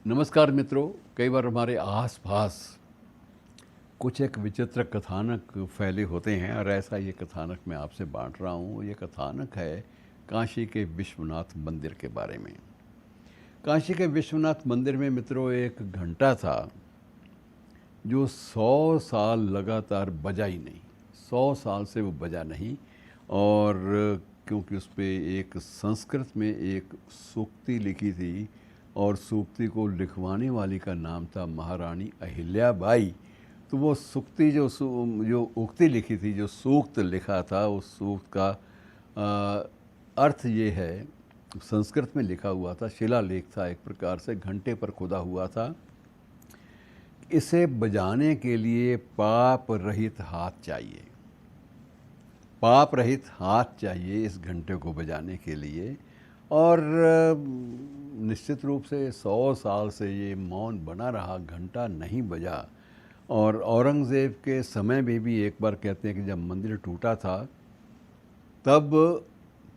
नमस्कार मित्रों। कई बार हमारे आसपास कुछ एक विचित्र कथानक फैले होते हैं और ऐसा ये कथानक मैं आपसे बांट रहा हूँ। ये कथानक है काशी के विश्वनाथ मंदिर के बारे में। काशी के विश्वनाथ मंदिर में मित्रों एक घंटा था जो 100 साल लगातार बजा ही नहीं। 100 साल से वो बजा नहीं। और क्योंकि उस पर एक संस्कृत में एक सूक्ति लिखी थी और सूक्ति को लिखवाने वाली का नाम था महारानी अहिल्याबाई। तो वो सूक्ति जो उक्ति लिखी थी, जो सूक्त लिखा था, उस सूक्त का अर्थ ये है, संस्कृत में लिखा हुआ था, शिलालेख था, एक प्रकार से घंटे पर खुदा हुआ था। इसे बजाने के लिए पाप रहित हाथ चाहिए। पाप रहित हाथ चाहिए इस घंटे को बजाने के लिए। और निश्चित रूप से 100 साल से ये मौन बना रहा, घंटा नहीं बजा। और औरंगज़ेब के समय में भी एक बार कहते हैं कि जब मंदिर टूटा था तब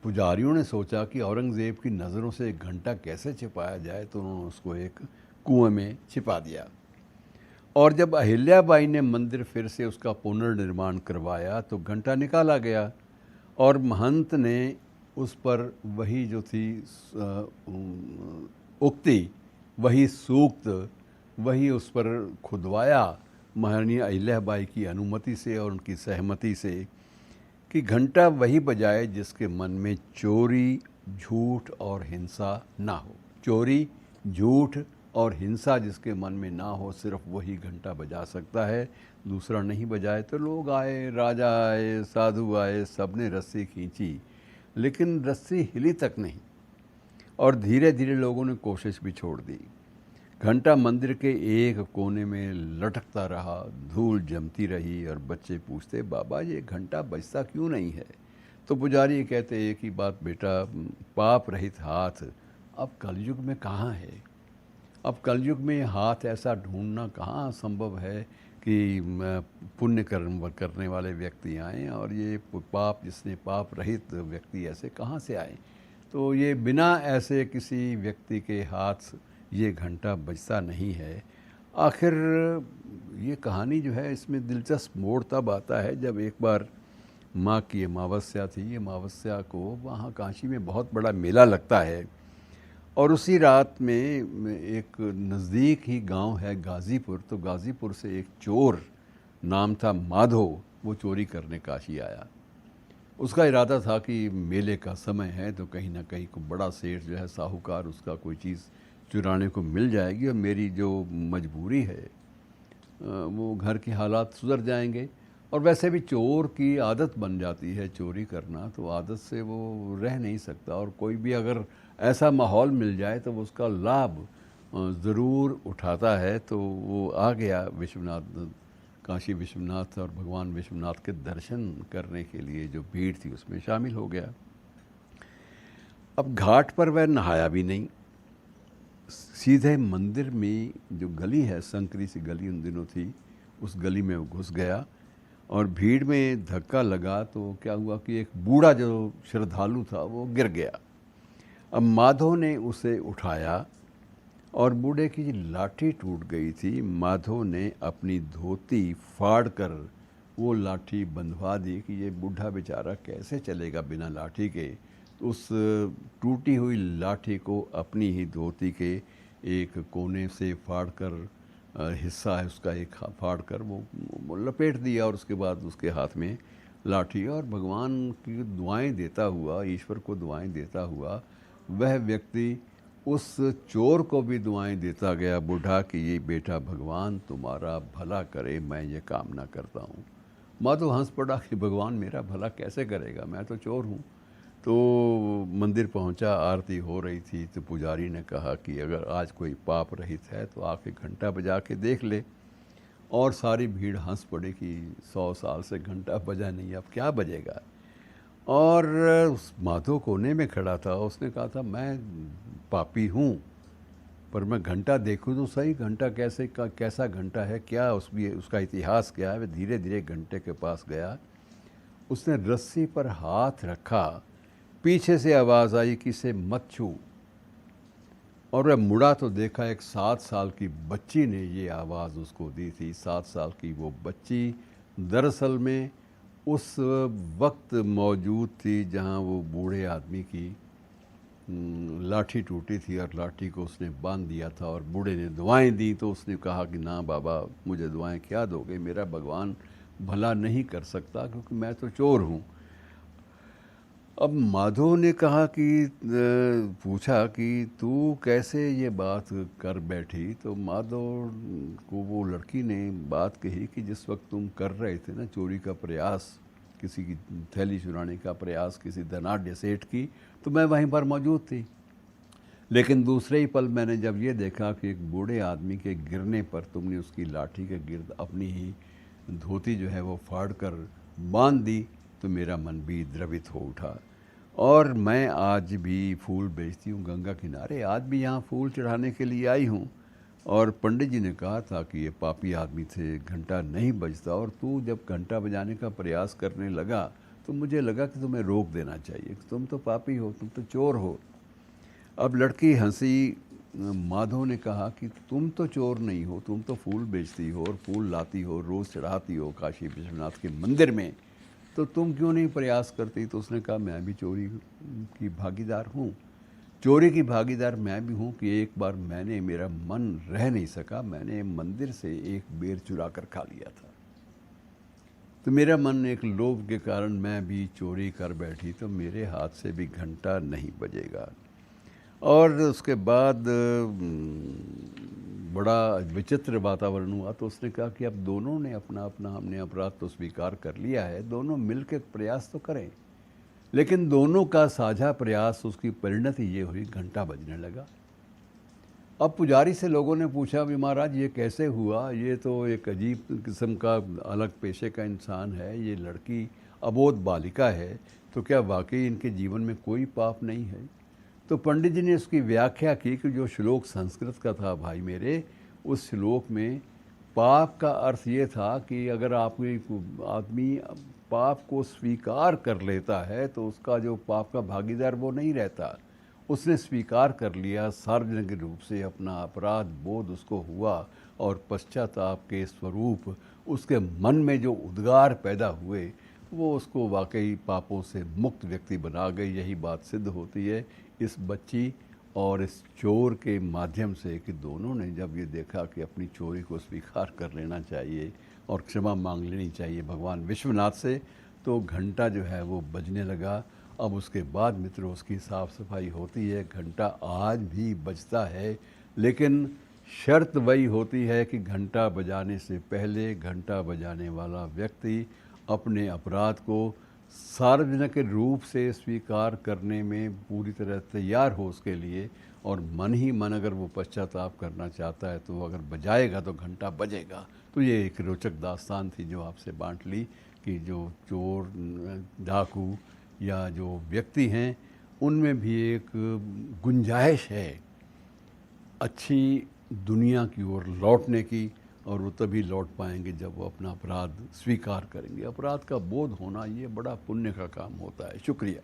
पुजारियों ने सोचा कि औरंगज़ेब की नज़रों से एक घंटा कैसे छिपाया जाए, तो उन्होंने उसको एक कुएं में छिपा दिया। और जब अहिल्याबाई ने मंदिर फिर से उसका पुनर्निर्माण करवाया तो घंटा निकाला गया और महंत ने उस पर वही जो थी उक्ति, वही सूक्त, वही उस पर खुदवाया महारानी अहिल्याबाई की अनुमति से और उनकी सहमति से कि घंटा वही बजाए जिसके मन में चोरी, झूठ और हिंसा ना हो। चोरी, झूठ और हिंसा जिसके मन में ना हो, सिर्फ वही घंटा बजा सकता है, दूसरा नहीं बजाए। तो लोग आए, राजा आए, साधु आए, सब ने रस्सी खींची, लेकिन रस्सी हिली तक नहीं। और धीरे धीरे लोगों ने कोशिश भी छोड़ दी। घंटा मंदिर के एक कोने में लटकता रहा, धूल जमती रही और बच्चे पूछते, बाबा ये घंटा बजता क्यों नहीं है? तो पुजारी कहते एक ही बात, बेटा, पाप रहित हाथ अब कलयुग में कहाँ है। अब कलयुग में हाथ ऐसा ढूंढना कहाँ संभव है कि पुण्य कर्म करने वाले व्यक्ति आएँ, और ये पाप, जिसने पाप रहित व्यक्ति ऐसे कहाँ से आए। तो ये बिना ऐसे किसी व्यक्ति के हाथ ये घंटा बजता नहीं है। आखिर ये कहानी जो है, इसमें दिलचस्प मोड़ तब आता है जब एक बार माँ की अमावस्या थी। अमावस्या को वहाँ काशी में बहुत बड़ा मेला लगता है और उसी रात में एक नज़दीक ही गांव है गाज़ीपुर। तो गाज़ीपुर से एक चोर, नाम था माधो, वो चोरी करने काशी आया। उसका इरादा था कि मेले का समय है तो कहीं ना कहीं को बड़ा सेठ जो है, साहूकार, उसका कोई चीज़ चुराने को मिल जाएगी और मेरी जो मजबूरी है वो घर के हालात सुधर जाएंगे। और वैसे भी चोर की आदत बन जाती है चोरी करना, तो आदत से वो रह नहीं सकता। और कोई भी अगर ऐसा माहौल मिल जाए तो वो उसका लाभ ज़रूर उठाता है। तो वो आ गया विश्वनाथ, काशी विश्वनाथ और भगवान विश्वनाथ के दर्शन करने के लिए जो भीड़ थी उसमें शामिल हो गया। अब घाट पर वह नहाया भी नहीं, सीधे मंदिर में जो गली है, संकरी सी गली उन दिनों थी, उस गली में वो घुस गया और भीड़ में धक्का लगा तो क्या हुआ कि एक बूढ़ा जो श्रद्धालु था वो गिर गया। अब माधव ने उसे उठाया और बूढ़े की लाठी टूट गई थी। माधव ने अपनी धोती फाड़ कर वो लाठी बंधवा दी कि ये बूढ़ा बेचारा कैसे चलेगा बिना लाठी के। उस टूटी हुई लाठी को अपनी ही धोती के एक कोने से फाड़ कर, हिस्सा है उसका एक फाड़ कर वो लपेट दिया और उसके बाद उसके हाथ में लाठी, और भगवान की दुआएं देता हुआ, ईश्वर को दुआएं देता हुआ वह व्यक्ति उस चोर को भी दुआएं देता गया, बूढ़ा, कि ये बेटा भगवान तुम्हारा भला करे, मैं ये कामना करता हूँ। माधव हंस पड़ा कि भगवान मेरा भला कैसे करेगा, मैं तो चोर हूँ। तो मंदिर पहुंचा, आरती हो रही थी, तो पुजारी ने कहा कि अगर आज कोई पाप रहित है तो आके घंटा बजा के देख ले। और सारी भीड़ हंस पड़ी कि 100 साल से घंटा बजा नहीं, अब क्या बजेगा। और उस माधव कोने में खड़ा था, उसने कहा था मैं पापी हूँ पर मैं घंटा देखूँ तो सही, घंटा कैसा घंटा है, क्या उसका इतिहास क्या है। वह धीरे धीरे घंटे के पास गया, उसने रस्सी पर हाथ रखा, पीछे से आवाज़ आई कि इसे मत छू। और वह मुड़ा तो देखा एक 7 साल की बच्ची ने ये आवाज़ उसको दी थी। 7 साल की वो बच्ची दरअसल में उस वक्त मौजूद थी जहाँ वो बूढ़े आदमी की लाठी टूटी थी और लाठी को उसने बांध दिया था और बूढ़े ने दुआएं दी। तो उसने कहा कि ना बाबा, मुझे दुआएं क्या दोगे, मेरा भगवान भला नहीं कर सकता क्योंकि मैं तो चोर हूँ। अब माधव ने कहा कि पूछा कि तू कैसे ये बात कर बैठी। तो माधव को वो लड़की ने बात कही कि जिस वक्त तुम कर रहे थे ना चोरी का प्रयास, किसी की थैली चुराने का प्रयास किसी धनाढ़ सेठ की, तो मैं वहीं पर मौजूद थी। लेकिन दूसरे ही पल मैंने जब ये देखा कि एक बूढ़े आदमी के गिरने पर तुमने उसकी लाठी के गिर्द अपनी ही धोती जो है वो फाड़ कर बांध दी, तो मेरा मन भी द्रवित हो उठा। और मैं आज भी फूल बेचती हूँ गंगा किनारे, आज भी यहाँ फूल चढ़ाने के लिए आई हूँ। और पंडित जी ने कहा था कि ये पापी आदमी थे, घंटा नहीं बजता, और तू जब घंटा बजाने का प्रयास करने लगा तो मुझे लगा कि तुम्हें रोक देना चाहिए, तुम तो पापी हो, तुम तो चोर हो। अब लड़की हंसी। माधव ने कहा कि तुम तो चोर नहीं हो, तुम तो फूल बेचती हो और फूल लाती हो, रोज़ चढ़ाती हो काशी विश्वनाथ के मंदिर में, तो तुम क्यों नहीं प्रयास करती। तो उसने कहा मैं भी चोरी की भागीदार हूँ, चोरी की भागीदार मैं भी हूँ कि एक बार मेरा मन रह नहीं सका, मैंने मंदिर से एक बेर चुरा कर खा लिया था, तो मेरा मन एक लोभ के कारण मैं भी चोरी कर बैठी, तो मेरे हाथ से भी घंटा नहीं बजेगा। और उसके बाद बड़ा विचित्र वातावरण हुआ। तो उसने कहा कि अब दोनों ने अपना अपना, हमने अपराध तो स्वीकार कर लिया है, दोनों मिलकर प्रयास तो करें। लेकिन दोनों का साझा प्रयास, उसकी परिणति ये हुई, घंटा बजने लगा। अब पुजारी से लोगों ने पूछा भी महाराज ये कैसे हुआ, ये तो एक अजीब किस्म का अलग पेशे का इंसान है, ये लड़की अबोध बालिका है, तो क्या वाकई इनके जीवन में कोई पाप नहीं है। तो पंडित जी ने उसकी व्याख्या की कि जो श्लोक संस्कृत का था भाई मेरे, उस श्लोक में पाप का अर्थ ये था कि अगर आदमी पाप को स्वीकार कर लेता है तो उसका जो पाप का भागीदार वो नहीं रहता। उसने स्वीकार कर लिया, सार्वजनिक रूप से अपना अपराध बोध उसको हुआ और पश्चाताप के स्वरूप उसके मन में जो उद्गार पैदा हुए वो उसको वाकई पापों से मुक्त व्यक्ति बना गई। यही बात सिद्ध होती है इस बच्ची और इस चोर के माध्यम से कि दोनों ने जब ये देखा कि अपनी चोरी को स्वीकार कर लेना चाहिए और क्षमा मांग लेनी चाहिए भगवान विश्वनाथ से, तो घंटा जो है वो बजने लगा। अब उसके बाद मित्रों उसकी साफ़ सफाई होती है, घंटा आज भी बजता है, लेकिन शर्त वही होती है कि घंटा बजाने से पहले घंटा बजाने वाला व्यक्ति अपने अपराध को सार्वजनिक रूप से स्वीकार करने में पूरी तरह तैयार हो उसके लिए, और मन ही मन अगर वो पश्चाताप करना चाहता है तो अगर बजाएगा तो घंटा बजेगा। तो ये एक रोचक दास्तान थी जो आपसे बांट ली कि जो चोर, डाकू या जो व्यक्ति हैं उनमें भी एक गुंजाइश है अच्छी दुनिया की ओर लौटने की, और वो तभी लौट पाएंगे जब वो अपना अपराध स्वीकार करेंगे। अपराध का बोध होना ये बड़ा पुण्य का काम होता है। शुक्रिया।